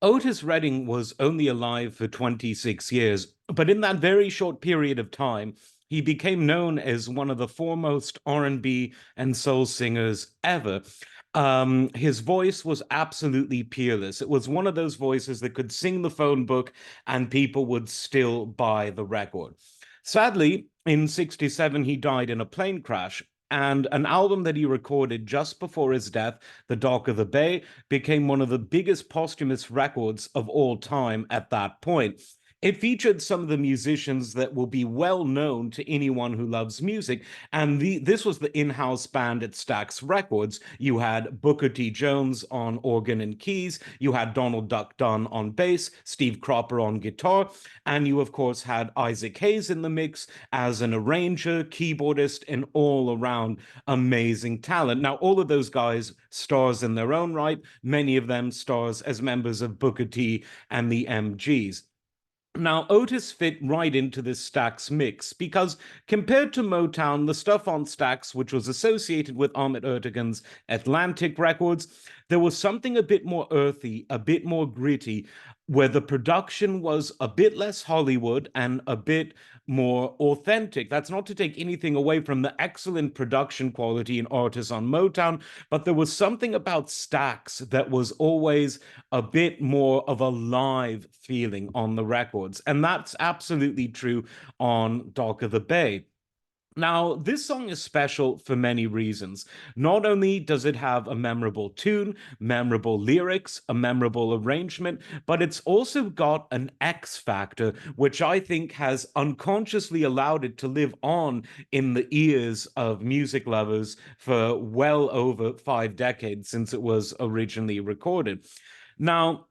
Otis Redding was only alive for 26 years, but in that very short period of time, he became known as one of the foremost R&B and soul singers ever. His voice was absolutely peerless. It was one of those voices that could sing the phone book and people would still buy the record. Sadly, in 67, he died in a plane crash. And an album that he recorded just before his death, The Dock of the Bay, became one of the biggest posthumous records of all time at that point. It featured some of the musicians that will be well known to anyone who loves music, and this was the in-house band at Stax Records. You had Booker T. Jones on organ and keys, you had Donald Duck Dunn on bass, Steve Cropper on guitar, and you of course had Isaac Hayes in the mix as an arranger, keyboardist, and all-around amazing talent. Now, all of those guys stars in their own right, many of them stars as members of Booker T and the MGs. Now, Otis fit right into this Stax mix because compared to Motown, the stuff on Stax, which was associated with Ahmet Ertegun's Atlantic Records, there was something a bit more earthy, a bit more gritty, where the production was a bit less Hollywood and a bit more authentic. That's not to take anything away from the excellent production quality and artists on Motown, but there was something about Stax that was always a bit more of a live feeling on the records. And that's absolutely true on Dock of the Bay. Now, this song is special for many reasons. Not only does it have a memorable tune, memorable lyrics, a memorable arrangement, but it's also got an X factor, which I think has unconsciously allowed it to live on in the ears of music lovers for well over 5 decades since it was originally recorded. Now,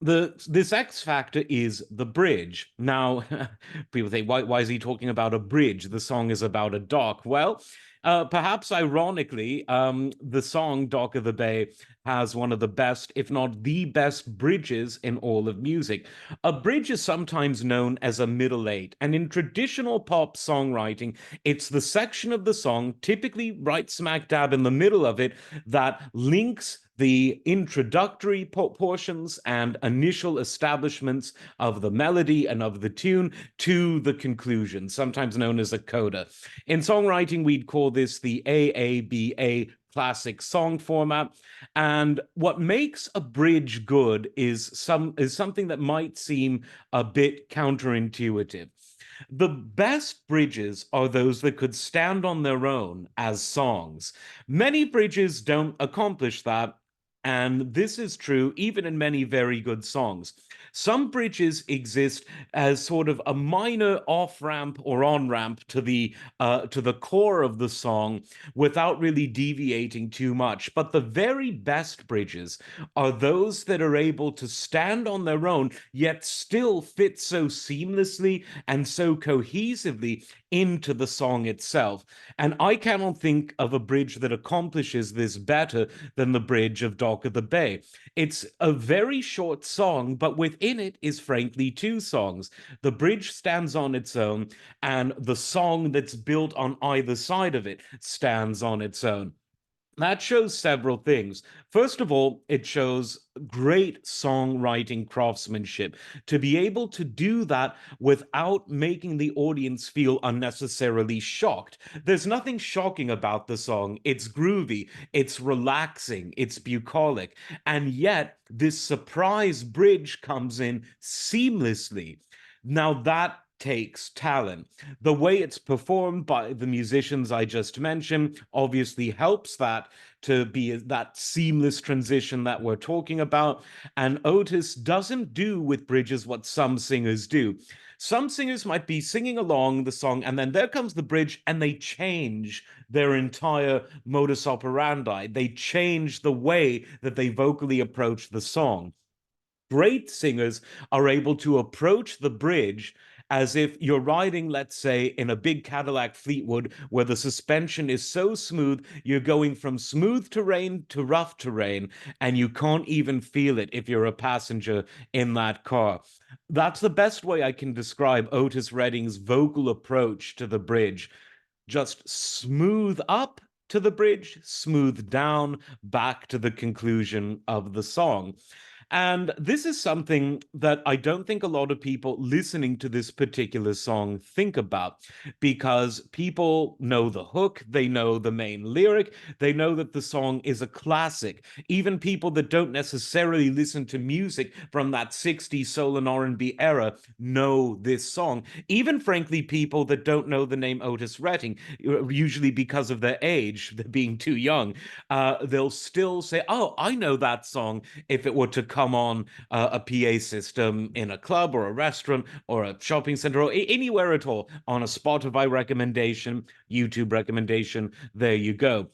this X factor is the bridge. Now, people think, why is he talking about a bridge? The song is about a dock. Well, perhaps ironically, the song Dock of the Bay has one of the best, if not the best, bridges in all of music. A bridge is sometimes known as a middle eight, and in traditional pop songwriting, it's the section of the song, typically right smack dab in the middle of it, that links the introductory portions and initial establishments of the melody and of the tune to the conclusion, sometimes known as a coda. In songwriting, we'd call this the AABA classic song format. And what makes a bridge good is something that might seem a bit counterintuitive. The best bridges are those that could stand on their own as songs. Many bridges don't accomplish that, and this is true even in many very good songs. Some bridges exist as sort of a minor off ramp or on ramp to the core of the song without really deviating too much. But the very best bridges are those that are able to stand on their own, yet still fit so seamlessly and so cohesively into the song itself. And I cannot think of a bridge that accomplishes this better than the bridge of Dock of the Bay. It's a very short song, but within it is frankly two songs. The bridge stands on its own, and the song that's built on either side of it stands on its own. That shows several things. First of all, it shows great songwriting craftsmanship to be able to do that without making the audience feel unnecessarily shocked. There's nothing shocking about the song. It's groovy, it's relaxing, it's bucolic, and yet this surprise bridge comes in seamlessly. Now, that takes talent. The way it's performed by the musicians I just mentioned obviously helps that to be that seamless transition that we're talking about. And Otis doesn't do with bridges what some singers do. Some singers might be singing along the song, and then there comes the bridge, and they change their entire modus operandi. They change the way that they vocally approach the song. Great singers are able to approach the bridge as if you're riding, let's say, in a big Cadillac Fleetwood where the suspension is so smooth, you're going from smooth terrain to rough terrain, and you can't even feel it if you're a passenger in that car. That's the best way I can describe Otis Redding's vocal approach to the bridge. Just smooth up to the bridge, smooth down, back to the conclusion of the song. And this is something that I don't think a lot of people listening to this particular song think about, because people know the hook, they know the main lyric, they know that the song is a classic. Even people that don't necessarily listen to music from that 60s soul and R&B era know this song. Even frankly, people that don't know the name Otis Redding, usually because of their age, they're being too young, they'll still say, "Oh, I know that song," if it were to come on a PA system in a club or a restaurant or a shopping center or anywhere at all, on a Spotify recommendation, YouTube recommendation. There you go.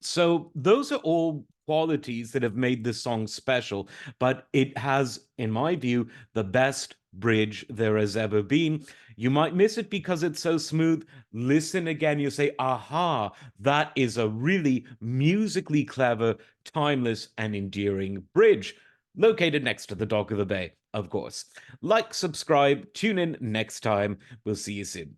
So those are all qualities that have made this song special, but it has, in my view, the best bridge there has ever been. You might miss it because it's so smooth. Listen again, you say, aha, that is a really musically clever, timeless, and endearing bridge. Located next to the Dock of the Bay, of course. Like, subscribe, tune in next time. We'll see you soon.